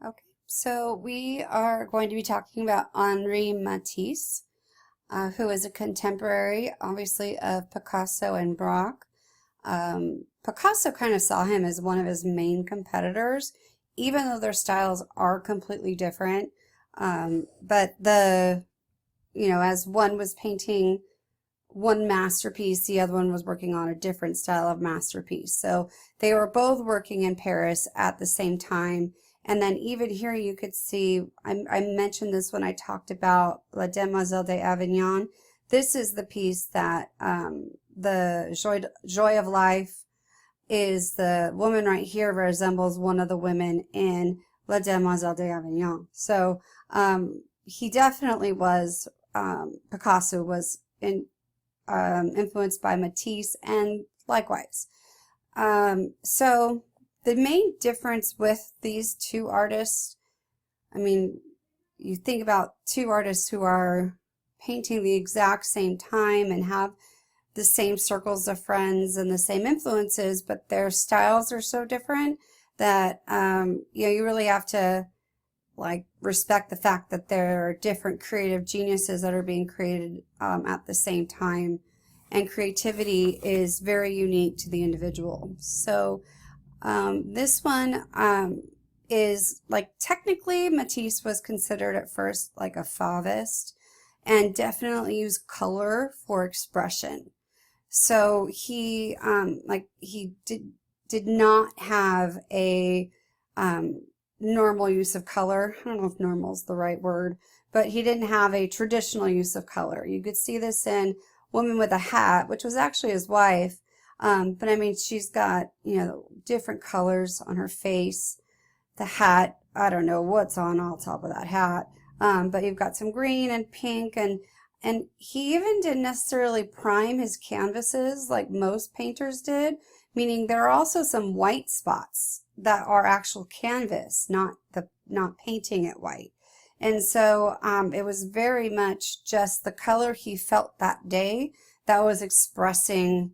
Okay, so we are going to be talking about Henri Matisse, who is a contemporary, obviously, of Picasso and Braque. Picasso kind of saw him as one of his main competitors, even though their styles are completely different. But as one was painting one masterpiece, the other one was working on a different style of masterpiece. So they were both working in Paris at the same time. And then even here you could see, I mentioned this when I talked about La Demoiselle d'Avignon. This is the piece that the Joy of Life is the woman right here resembles one of the women in La Demoiselle d'Avignon. So he definitely was, Picasso was influenced by Matisse and likewise. So the main difference with these two artists, I mean, you think about two artists who are painting the exact same time and have the same circles of friends and the same influences, but their styles are so different that you really have to respect the fact that there are different creative geniuses that are being created at the same time, and creativity is very unique to the individual. So this one is technically Matisse was considered at first like a Fauvist and definitely used color for expression. So he did not have a normal use of color. I don't know if normal is the right word, but he didn't have a traditional use of color. You could see this in Woman with a Hat, which was actually his wife. But I mean, she's got, different colors on her face. The hat, I don't know what's on top of that hat. But you've got some green and pink, and he even didn't necessarily prime his canvases like most painters did, meaning there are also some white spots that are actual canvas, not painting it white. And so it was very much just the color he felt that day that was expressing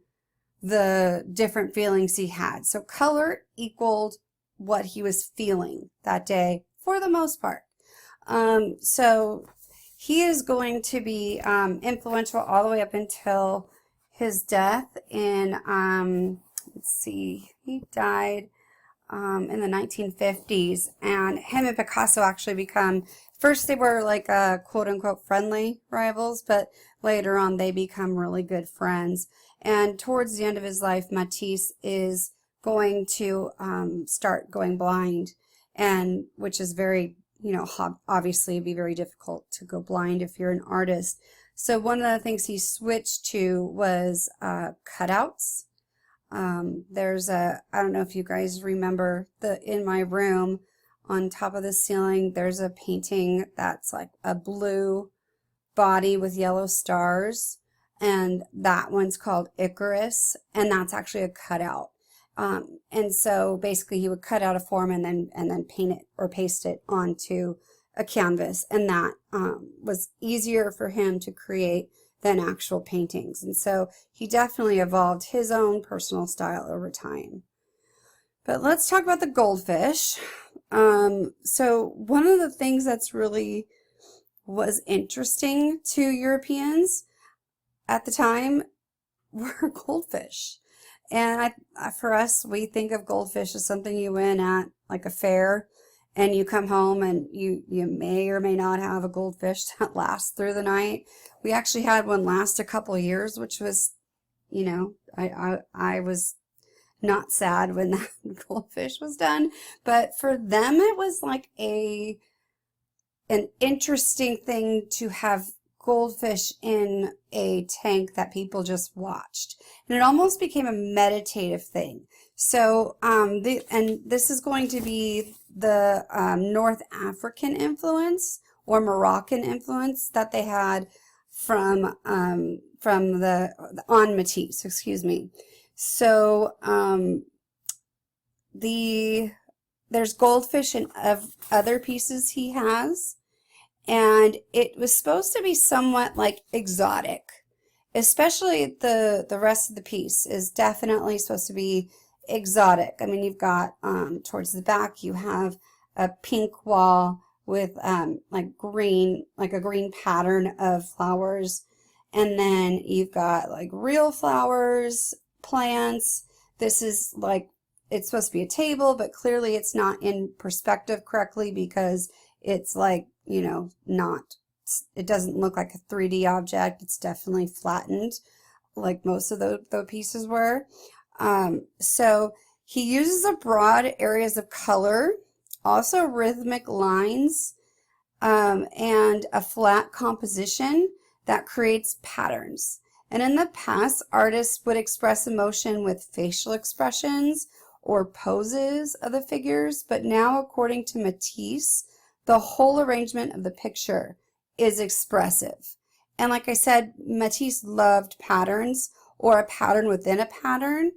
the different feelings he had. So color equaled what he was feeling that day for the most part. So he is going to be influential all the way up until his death in, let's see, he died in the 1950s, and him and Picasso actually become, first they were like quote unquote friendly rivals, but later on they become really good friends. And towards the end of his life, Matisse is going to start going blind, and which is very, obviously it'd be very difficult to go blind if you're an artist. So one of the things he switched to was cutouts. There's I don't know if you guys remember, in my room on top of the ceiling, there's a painting that's like a blue body with yellow stars, and that one's called Icarus, and that's actually a cutout. And so basically he would cut out a form and then paint it or paste it onto a canvas, and that was easier for him to create than actual paintings. And so he definitely evolved his own personal style over time. But let's talk about the Goldfish. So one of the things that's really was interesting to Europeans at the time were goldfish. And for us, we think of goldfish as something you win at like a fair, and you come home and you may or may not have a goldfish that lasts through the night. We actually had one last a couple years, which was, I was not sad when that goldfish was done, but for them it was like an interesting thing to have goldfish in a tank that people just watched, and it almost became a meditative thing. So and this is going to be the North African influence or Moroccan influence that they had from the on Matisse, excuse me. So there's goldfish in other pieces he has, and it was supposed to be somewhat like exotic, especially the rest of the piece is definitely supposed to be exotic. I mean, you've got towards the back you have a pink wall with like a green pattern of flowers. And then you've got like real flowers, plants. This is like, it's supposed to be a table, but clearly it's not in perspective correctly because it's like, you know, it doesn't look like a 3D object. It's definitely flattened like most of the pieces were. So he uses a broad areas of color, also rhythmic lines, and a flat composition that creates patterns. And in the past, artists would express emotion with facial expressions or poses of the figures, but now, according to Matisse, the whole arrangement of the picture is expressive. And like I said, Matisse loved patterns or a pattern within a pattern.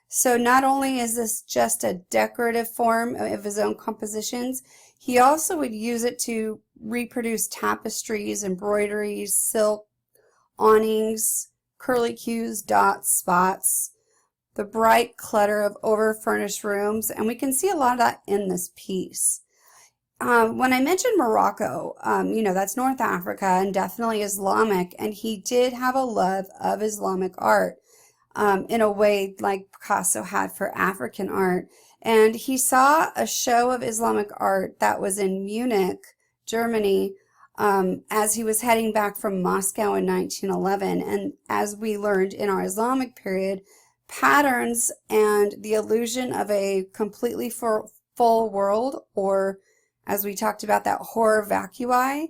So not only is this just a decorative form of his own compositions, he also would use it to reproduce tapestries, embroideries, silk, awnings, curlicues, dots, spots, the bright clutter of over-furnished rooms, and we can see a lot of that in this piece. When I mentioned Morocco, you know, that's North Africa and definitely Islamic, and he did have a love of Islamic art in a way like Picasso had for African art. And he saw a show of Islamic art that was in Munich, Germany, as he was heading back from Moscow in 1911. And as we learned in our Islamic period, patterns and the illusion of a completely full world, or as we talked about, that horror vacui,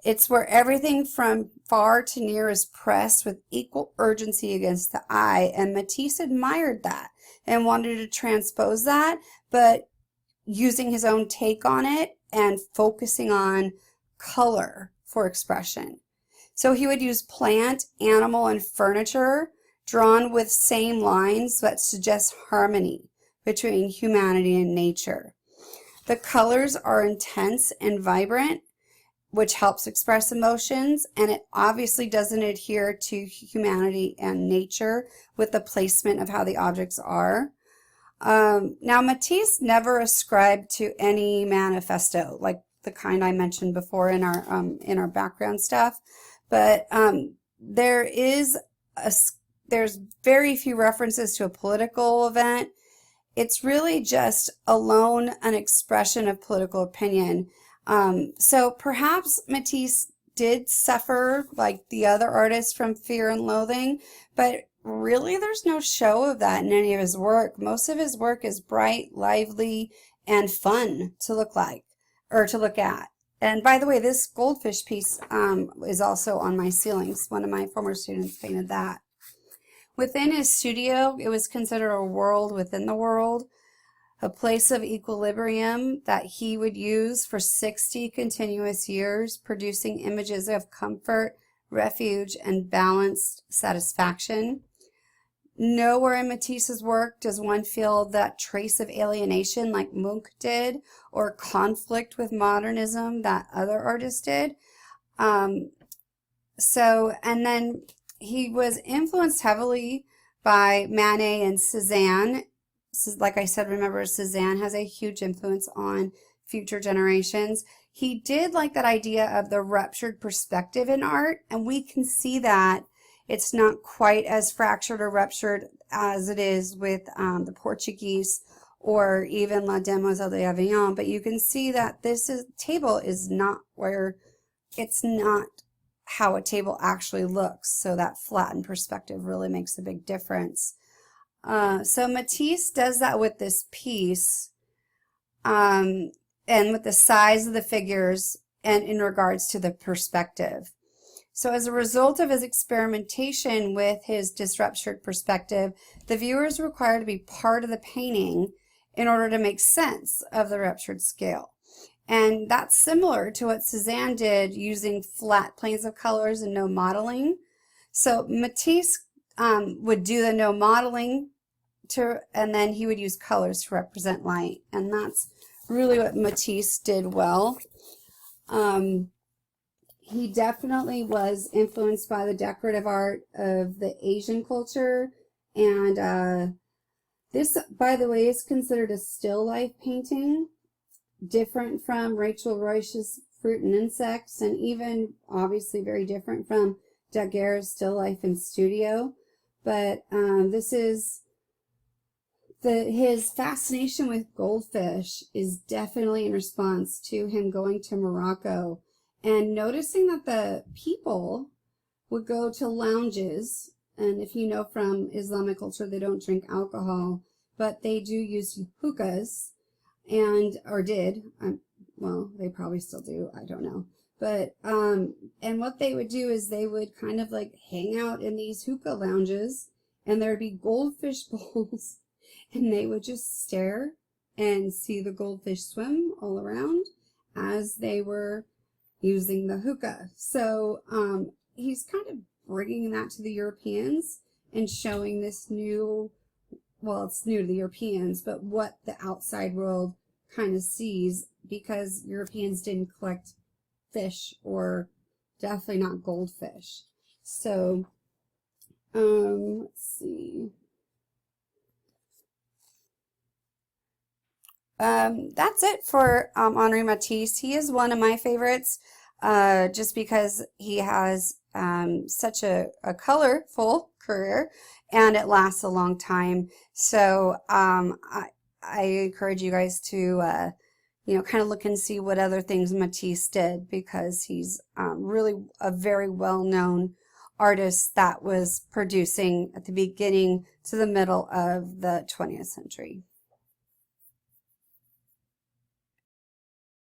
it's where everything from far to near is pressed with equal urgency against the eye. And Matisse admired that and wanted to transpose that, but using his own take on it and focusing on color for expression. So he would use plant, animal, and furniture drawn with same lines that suggest harmony between humanity and nature. The colors are intense and vibrant, which helps express emotions, and it obviously doesn't adhere to humanity and nature with the placement of how the objects are. Now, Matisse never ascribed to any manifesto, like the kind I mentioned before in our background stuff, but there's very few references to a political event. It's really just alone an expression of political opinion. So perhaps Matisse did suffer, like the other artists, from fear and loathing, but really there's no show of that in any of his work. Most of his work is bright, lively, and fun to look like, or to look at. And by the way, this goldfish piece is also on my ceilings. One of my former students painted that. Within his studio, it was considered a world within the world, a place of equilibrium that he would use for 60 continuous years, producing images of comfort, refuge, and balanced satisfaction. Nowhere in Matisse's work does one feel that trace of alienation like Munch did, or conflict with modernism that other artists did. And then he was influenced heavily by Manet and Cézanne. Like I said, remember, Cézanne has a huge influence on future generations. He did like that idea of the ruptured perspective in art, and we can see that it's not quite as fractured or ruptured as it is with the Portuguese or even La Demoiselle d'Avignon, but you can see that table is not where, it's not how a table actually looks. So that flattened perspective really makes a big difference. So Matisse does that with this piece, and with the size of the figures and in regards to the perspective. So as a result of his experimentation with his disruptured perspective, the viewer is required to be part of the painting in order to make sense of the ruptured scale. And that's similar to what Cézanne did using flat planes of colors and no modeling. So Matisse would do the no modeling, and then he would use colors to represent light. And that's really what Matisse did well. He definitely was influenced by the decorative art of the Asian culture. And this, by the way, is considered a still life painting. different from Rachel Royce's Fruit and Insects, and even obviously very different from Daguerre's Still Life in Studio. But this is his fascination with goldfish is definitely in response to him going to Morocco and noticing that the people would go to lounges. And if you know from Islamic culture, they don't drink alcohol, but they do use hookahs, or did. Well, they probably still do. I don't know. But, and what they would do is they would kind of like hang out in these hookah lounges, and there'd be goldfish bowls, and they would just stare and see the goldfish swim all around as they were using the hookah. So, he's kind of bringing that to the Europeans and showing this new, well, it's new to the Europeans, but what the outside world kind of sees, because Europeans didn't collect fish, or definitely not goldfish. So, let's see. That's it for Henri Matisse. He is one of my favorites, just because he has such a colorful career, and it lasts a long time. So I encourage you guys to kind of look and see what other things Matisse did, because he's really a very well-known artist that was producing at the beginning to the middle of the 20th century.